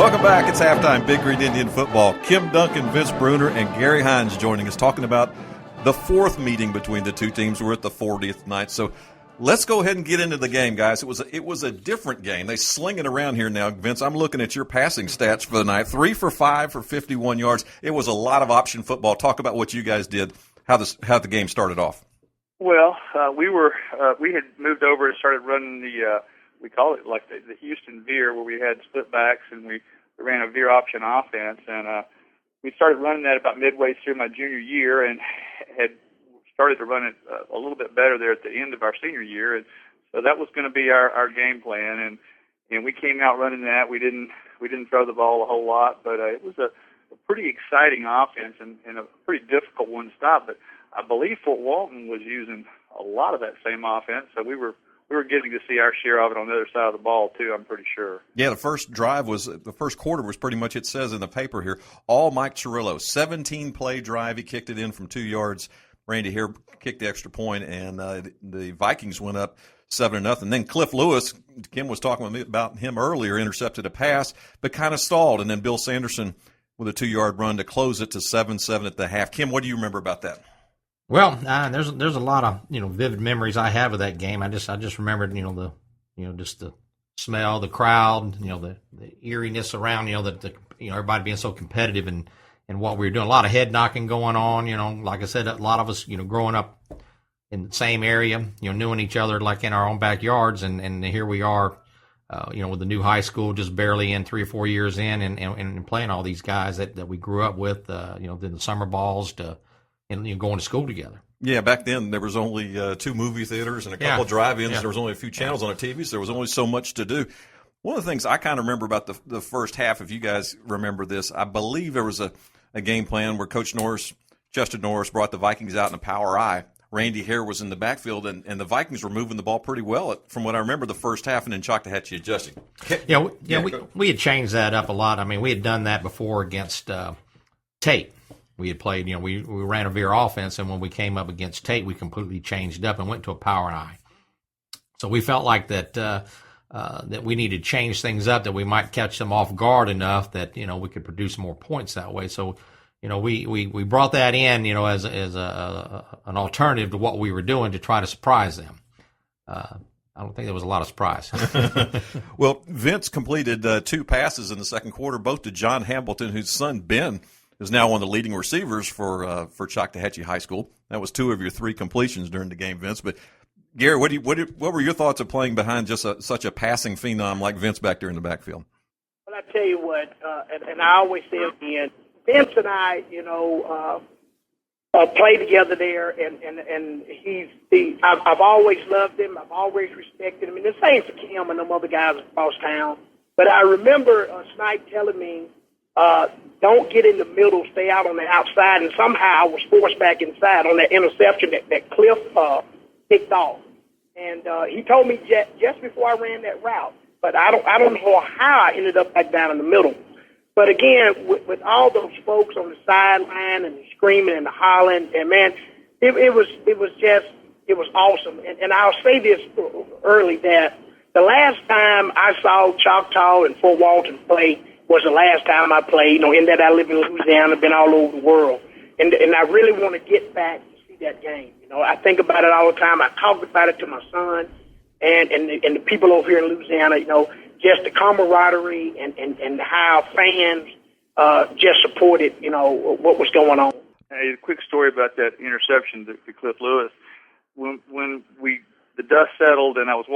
Welcome back. It's halftime. Big Green Indian football. Kim Duncan, Vince Bruner, and Garry Hines joining us, talking about the fourth meeting between the two teams. We're at the 40th night. So let's go ahead and get into the game, guys. It was a different game. They sling it around here now. Vince, I'm looking at your passing stats for the night. 3 for 5 for 51 yards. It was a lot of option football. Talk about what you guys did, how the game started off. Well, we had moved over and started running we call it like the Houston veer, where we had split backs and we ran a veer option offense, and we started running that about midway through my junior year, and had started to run it a little bit better there at the end of our senior year, and so that was going to be our game plan, and we came out running that. We didn't throw the ball a whole lot, but it was a pretty exciting offense and a pretty difficult one to stop. But I believe Fort Walton was using a lot of that same offense, so we were getting to see our share of it on the other side of the ball, too, I'm pretty sure. Yeah, the first quarter was pretty much, it says in the paper here, all Mike Cirillo, 17-play drive. He kicked it in from 2 yards. Randy Hare kicked the extra point, and the Vikings went up 7-0. Then Cliff Lewis, Kim was talking with me about him earlier, intercepted a pass, but kind of stalled. And then Bill Sanderson with a 2-yard run to close it to 7-7 at the half. Kim, what do you remember about that? Well, there's a lot of vivid memories I have of that game. I just remembered just the smell, the crowd, the eeriness around, everybody being so competitive and what we were doing. A lot of head knocking going on. Like I said, a lot of us growing up in the same area, knowing each other like in our own backyards, and here we are, with the new high school just barely in 3 or 4 years in, and playing all these guys that we grew up with, the summer balls to. And going to school together. Yeah, back then there was only 2 movie theaters and a couple drive-ins. Yeah. There was only a few channels on the TV, so there was only so much to do. One of the things I kind of remember about the first half, if you guys remember this, I believe there was a game plan where Coach Norris, Chester Norris, brought the Vikings out in a power I. Randy Hare was in the backfield, and the Vikings were moving the ball pretty well from what I remember the first half, and then Choctaw had you adjusting. We had changed that up a lot. I mean, we had done that before against Tate. We had played, we ran a veer offense, and when we came up against Tate, we completely changed up and went to a power I. So we felt like that we needed to change things up, that we might catch them off guard enough that we could produce more points that way. So we brought that in as an alternative to what we were doing to try to surprise them. I don't think there was a lot of surprise. Well, Vince completed 2 passes in the second quarter, both to John Hambleton, whose son Ben is now one of the leading receivers for Choctaw High School. That was 2 of your 3 completions during the game, Vince. But Garry, what were your thoughts of playing behind just such a passing phenom like Vince back there in the backfield? Well, I tell you what, and I always say again, Vince and I, played together there, and I've always loved him. I've always respected him, and the same for Kim and them other guys across town. But I remember Snipe telling me, don't get in the middle, stay out on the outside, and somehow I was forced back inside on that interception that Cliff picked off. And he told me just before I ran that route, but I don't know how I ended up back down in the middle. But again, with all those folks on the sideline and the screaming and the hollering, and man, it was awesome. And I'll say this early, that the last time I saw Choctaw and Fort Walton play was the last time I played. In that I live in Louisiana, been all over the world, and I really want to get back to see that game. I think about it all the time. I talk about it to my son and the people over here in Louisiana. Just the camaraderie and how fans just supported, what was going on. Hey, a quick story about that interception to Cliff Lewis. When the dust settled and I was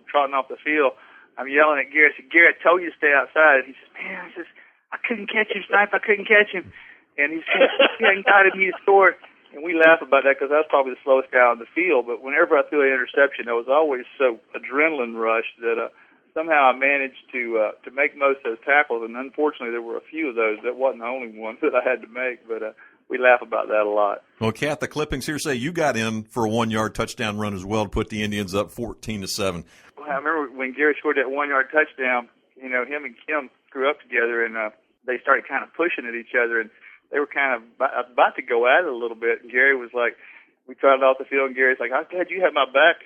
trotting off the field, I'm yelling at Garry. I said, Garry, I told you to stay outside. And he says, man, I couldn't catch him, Snipe. I couldn't catch him. And he said, he hadn't guided me to score. And we laugh about that because I was probably the slowest guy on the field. But whenever I threw an interception, I was always so adrenaline rush that somehow I managed to make most of those tackles. And unfortunately, there were a few of those. That wasn't the only one that I had to make. But we laugh about that a lot. Well, Kat, the clippings here say you got in for a 1-yard touchdown run as well to put the Indians up 14-7. I remember when Garry scored that 1-yard touchdown, him and Kim grew up together, and they started kind of pushing at each other, and they were kind of about to go at it a little bit. And Garry was like, we trotted off the field, and Gary's like, I'm glad you had my back.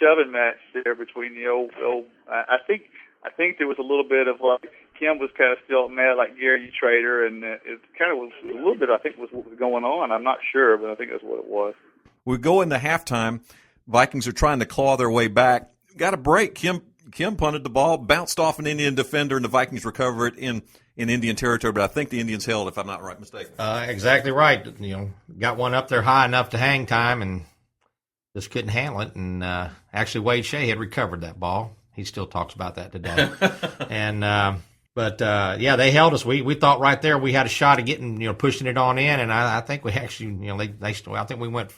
shoving match there between the old. I think there was a little bit of like Kim was kind of still mad, like Garry, you traitor, and it kind of was a little bit. I think was what was going on. I'm not sure, but I think that's what it was. We go into halftime. Vikings are trying to claw their way back. Got a break. Kim punted the ball, bounced off an Indian defender, and the Vikings recover it in Indian territory. But I think the Indians held, if I'm not mistaken. Exactly right. Got one up there high enough to hang time, and just couldn't handle it. And actually, Wade Shea had recovered that ball. He still talks about that today. And but they held us. We thought right there we had a shot of getting pushing it on in, and I think we actually I think we went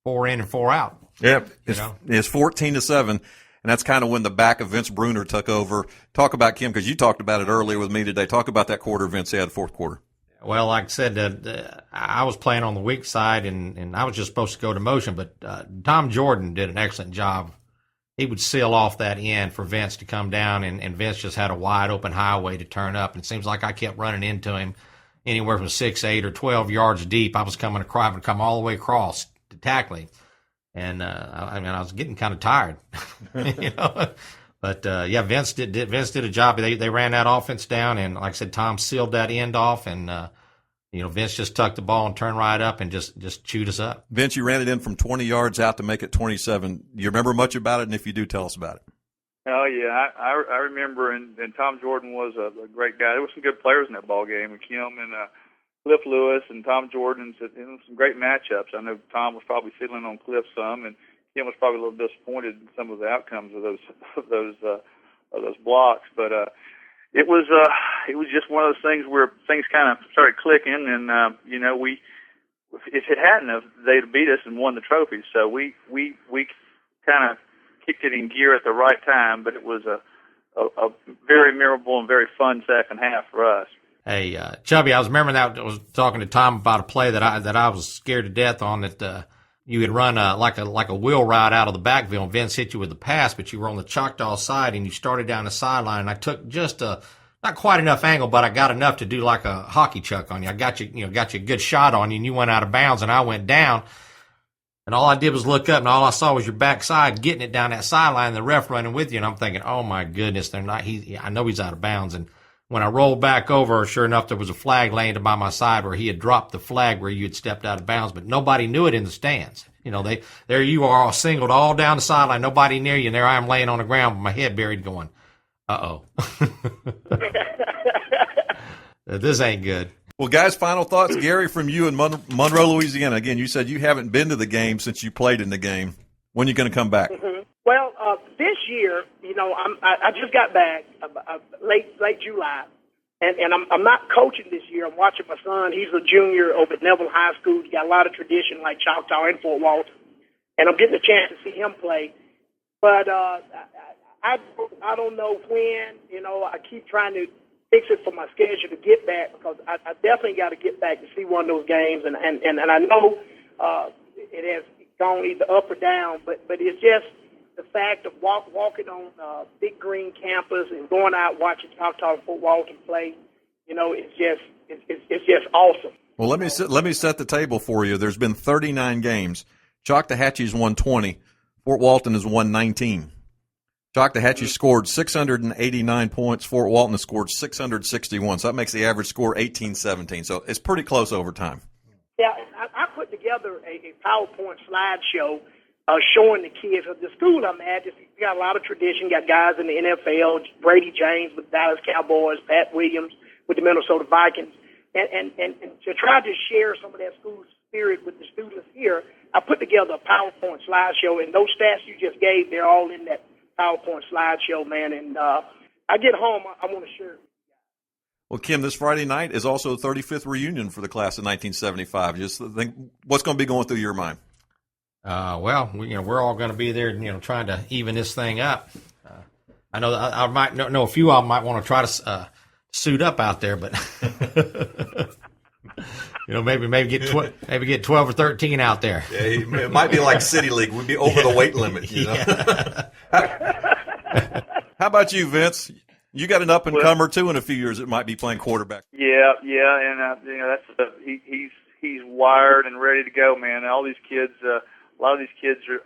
4 in and 4 out. Yep, it's 14-7, and that's kind of when the back of Vince Bruner took over. Talk about Kim, because you talked about it earlier with me today. Talk about that quarter Vince had, fourth quarter. Well, like I said, I was playing on the weak side, and I was just supposed to go to motion, but Tom Jordan did an excellent job. He would seal off that end for Vince to come down, and Vince just had a wide open highway to turn up. And it seems like I kept running into him anywhere from 6, 8, or 12 yards deep. I was coming across and come all the way across to tackle him. And I was getting kind of tired, But Vince did a job. They ran that offense down, and like I said, Tom sealed that end off, and Vince just tucked the ball and turned right up and just chewed us up. Vince, you ran it in from 20 yards out to make it 27. Do you remember much about it? And if you do, tell us about it. Oh yeah, I remember, and Tom Jordan was a great guy. There were some good players in that ball game, and Kim and Cliff Lewis and Tom Jordan, some great matchups. I know Tom was probably fiddling on Cliff some, and Kim was probably a little disappointed in some of the outcomes of those blocks. But it was just one of those things where things kind of started clicking, and if it hadn't have, they'd have beat us and won the trophy. So we kind of kicked it in gear at the right time. But it was a very memorable and very fun second half for us. Hey, Chubby, I was remembering that I was talking to Tom about a play that I was scared to death on, that you had run like a wheel route out of the backfield, and Vince hit you with the pass, but you were on the Choctaw side, and you started down the sideline, and I took just not quite enough angle, but I got enough to do like a hockey chuck on you. I got you a good shot on you, and you went out of bounds, and I went down, and all I did was look up, and all I saw was your backside getting it down that sideline, and the ref running with you, and I'm thinking, oh my goodness, I know he's out of bounds. And when I rolled back over, sure enough, there was a flag laying by my side where he had dropped the flag where you had stepped out of bounds, but nobody knew it in the stands. There you are, all singled all down the sideline, nobody near you, and there I am laying on the ground with my head buried going, uh-oh. This ain't good. Well, guys, final thoughts. Garry, from you in Monroe, Louisiana. Again, you said you haven't been to the game since you played in the game. When are you going to come back? Mm-hmm. Well, this year, I just got back late July, and I'm not coaching this year. I'm watching my son. He's a junior over at Neville High School. He's got a lot of tradition like Choctaw and Fort Walton, and I'm getting a chance to see him play. But I don't know when. I keep trying to fix it for my schedule to get back, because I definitely got to get back to see one of those games, and I know it has gone either up or down, but it's just the fact of walking on Big Green campus and going out watching Choctaw and Fort Walton play, it's just awesome. Well, let me set the table for you. There's been 39 games. Choctawhatchee's won 20. Fort Walton has won 19. Choctawhatchee scored 689 points. Fort Walton has scored 661. So that makes the average score 18-17. So it's pretty close over time. Yeah, I put together a PowerPoint slideshow showing the kids of the school I'm at. We got a lot of tradition. Got guys in the NFL, Brady James with Dallas Cowboys, Pat Williams with the Minnesota Vikings, and to try to share some of that school spirit with the students here, I put together a PowerPoint slideshow, and those stats you just gave, they're all in that PowerPoint slideshow, man. And I get home, I want to share it. Well, Kim, this Friday night is also the 35th reunion for the class of 1975. Just think, what's going to be going through your mind? We're all going to be there, trying to even this thing up. I know I might know a few of them might want to try to suit up out there, but maybe get 12 or 13 out there. Yeah, it might be like City League. We'd be over the weight limit. How about you, Vince? You got an up and comer too in a few years that might be playing quarterback. Yeah, and that's he's wired and ready to go, man. All these kids a lot of these kids are,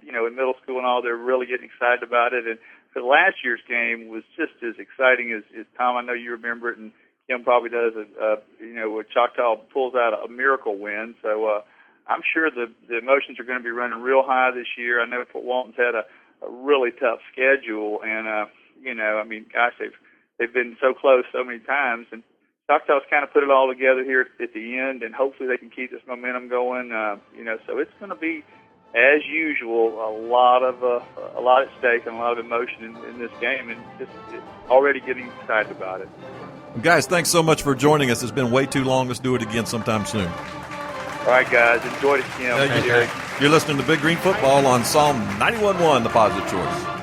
in middle school and all, they're really getting excited about it. And for last year's game was just as exciting as Tom, I know you remember it, and Kim probably does. Where Choctaw pulls out a miracle win. So I'm sure the emotions are going to be running real high this year. I know Fort Walton's had a really tough schedule, and gosh, they've been so close so many times, and Choctaw's kind of put it all together here at the end, and hopefully they can keep this momentum going. So it's going to be, as usual, a lot at stake and a lot of emotion in this game, and just already getting excited about it. Guys, thanks so much for joining us. It's been way too long. Let's do it again sometime soon. All right, guys. Enjoyed it, Kim. You're listening to Big Green Football on Psalm 91.1, The Positive Choice.